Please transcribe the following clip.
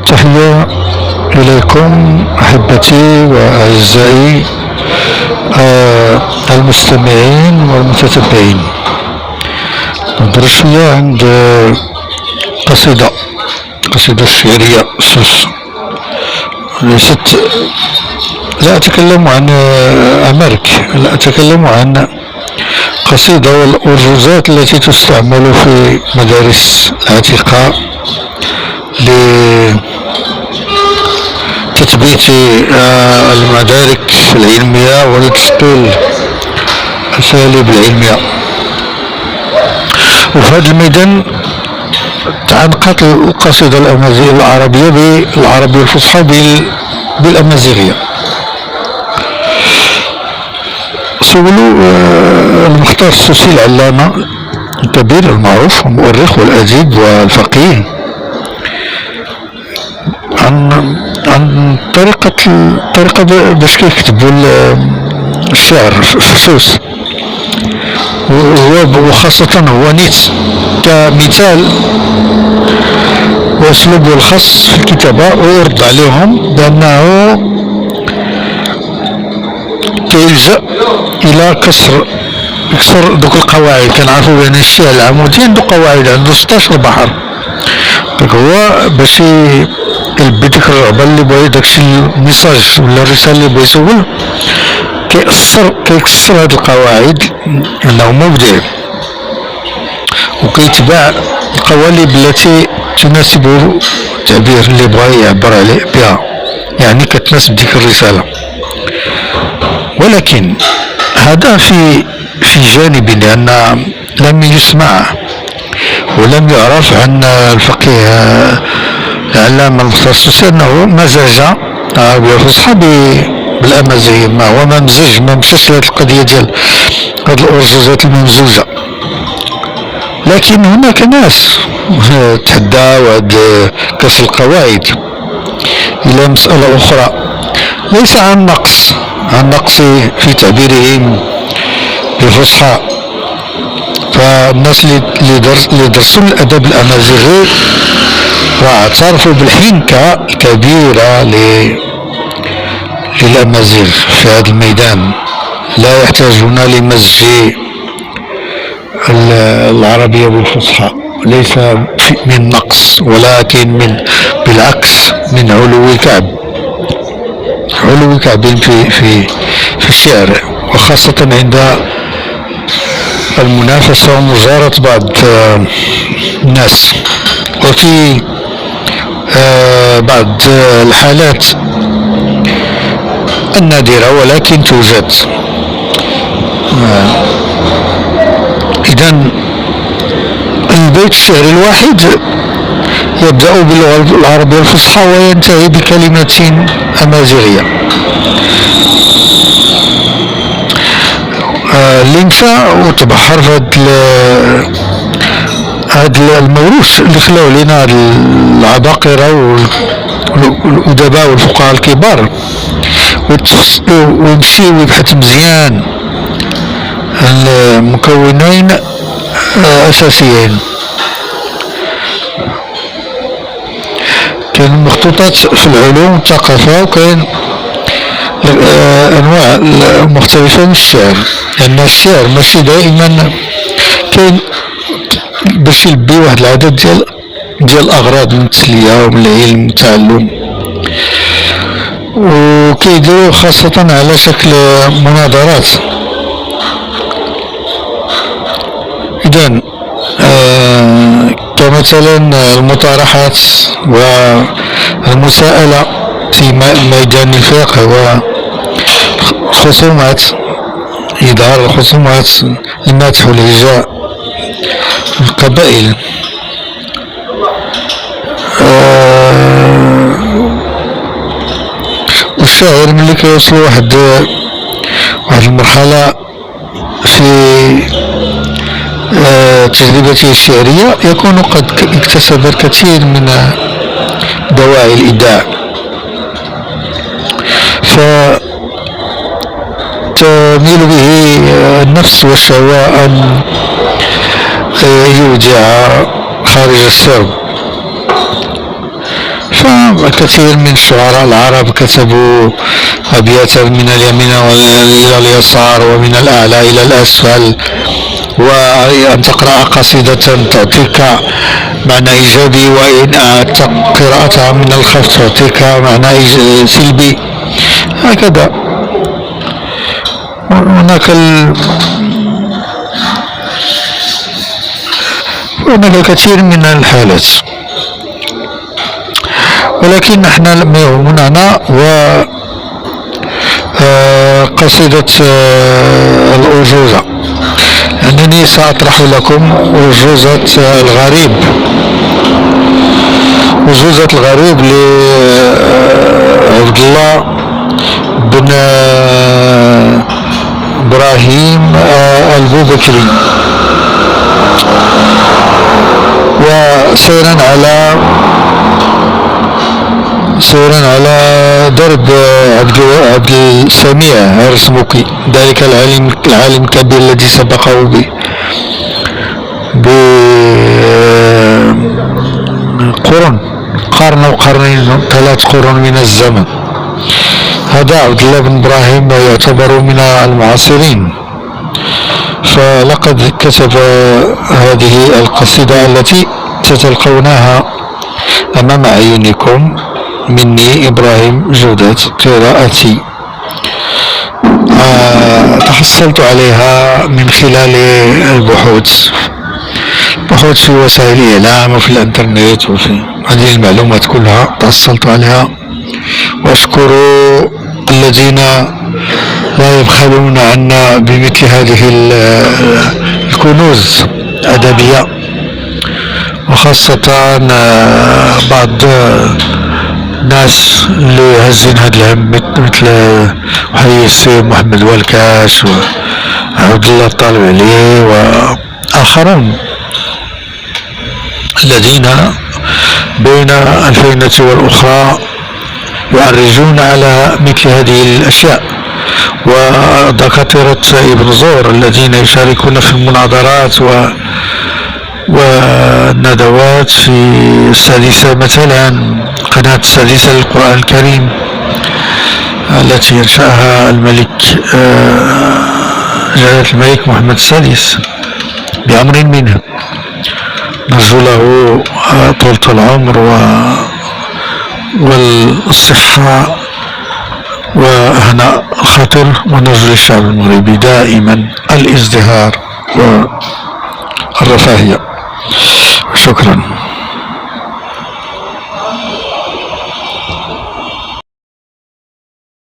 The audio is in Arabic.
تحية إليكم أحبتي وأعزائي المستمعين والمتتبعين. ندرس شوية عند قصيدة شعرية ليست، لا أتكلم عن أمريك، لا أتكلم عن قصيدة والأرجوزات التي تستعمل في مدارس العتيقة لتثبيت المدارك العلمية ولتثقيل الأساليب العلمية. وفي هذا الميدان تعلقت القصيدة العربية بالعربية الفصحى بالأمازيغية. سولوا المختار السوسي العلامة الكبير المعروف المؤرخ والأديب والفقيه عن طريقة باش كيكتبوا الشعر في سوس، وخاصة هو نيت كمثال واسلوبه الخاص في الكتابة، ويرد عليهم بأنه كيلجأ إلى كسر دوك القواعد. كنعرفوا بأن الشعر العمودي عنده قواعد، عنده 16 بحر، هو باش يلبي ديك الرغبة اللي بغا، داكشي الميساج ولا الرسالة اللي بغا يسول، كيكسر هاد القواعد انه مبدع، وكيتبع القوالب التي تناسبه التعبير اللي بغا يعبر عليه بها، يعني كتناسب ديك الرسالة. ولكن هذا في جانب، لأن لم يسمع ولم يعرف عن الفقيه العلامة المختار السوسي أنه مزج العربية الفصحى بالأمازيغية. ما هو ما مشاش لهاد القضية ديال هاد الأرجوزات الممزوجة. لكن هناك ناس تحداو هاد كسر القواعد إلى مسألة أخرى، ليس عن نقص في تعبيرهم بالفصحى. فالناس اللي درسوا الأدب الأمازيغي واعترفوا بالحنكة الكبيرة للأمازيغ في هذا الميدان، لا يحتاجون لمزج العربية بالفصحى، ليس من نقص، ولكن بالعكس من علو كعب في الشعر، وخاصة عند المنافسة ومجارة بعض الناس. وفي بعض الحالات النادرة ولكن توجد. إذن البيت الشعري الواحد يبدأ باللغة العربية الفصحى وينتهي بكلمة أمازيغية. اللي مشى وتبحر في هذا الموروث اللي خلاو لنا العباقرة والأدباء والفقهاء الكبار، ويمشي ويبحث مزيان المكونين أساسيين. كاين مخطوطات في العلوم والثقافة، وكاين أنواع مختلفة من الشعر، لأن الشعر ماشي دائما كاين باش يلبي واحد العدد ديال الأغراض من التسلية ومن العلم والتعلم، وكيديروا خاصة على شكل مناظرات. إذن كمثلا المطارحات والمساءلة في ميدان الفقه، والخصومات، إظهار الخصومات، المدح والهجاء، القبائل. والشاعر ملي كيوصل واحد المرحلة في تجربته الشعرية يكون قد اكتسب الكثير من دواعي الإبداع، فتميل به النفس والشهوة أن يودع خارج السرب. فكثير من الشعراء العرب كتبوا أبياتا من اليمين إلى اليسار ومن الأعلى إلى الأسفل، وأن تقرأ قصيدة تعطيك معنى إيجابي، وإن أعدت قراءتها من الخلف تعطيك معنى سلبي، هكذا. هناك الكثير من الحالات، ولكن نحن ما يهمنا و قصيدة الأرجوزة، أنني سأطرح لكم أرجوزة الغريب. أرجوزة الغريب لعبد الله بن إبراهيم البوبكري، وسيرا على درب عبد السميع الرسموكي، ذلك العالم الكبير الذي سبقه قرن أو قرنين، 3 قرون من الزمن. هذا عبد الله بن إبراهيم يعتبر من المعاصرين، فلقد كتب هذه القصيدة التي تتلقونها أمام أعينكم مني إبراهيم جودات قراءتي. تحصلت عليها من خلال البحوث في وسائل الإعلام وفي الإنترنت، وفي هذه المعلومات كلها تحصلت عليها، وأشكر الذين لا يبخلون عنا بمثل هذه الكنوز الأدبية، وخاصة بعض الناس اللي هزين هذا الهم مثل حي السي محمد والكاش وعبد الله الطالب عليه وآخرون الذين بين الفينة والأخرى يعرجون على مثل هذه الأشياء، ودكاترة ابن زور الذين يشاركون في المناظرات والندوات في السادسة مثلا، قناة السادسة للقرآن الكريم التي ينشأها الملك جلالة الملك محمد السادس بأمر منه، نرجو له طولة العمر والصحة وهناء الخاطر، ونرجو للشعب المغربي دائما الازدهار والرفاهية. شكرا.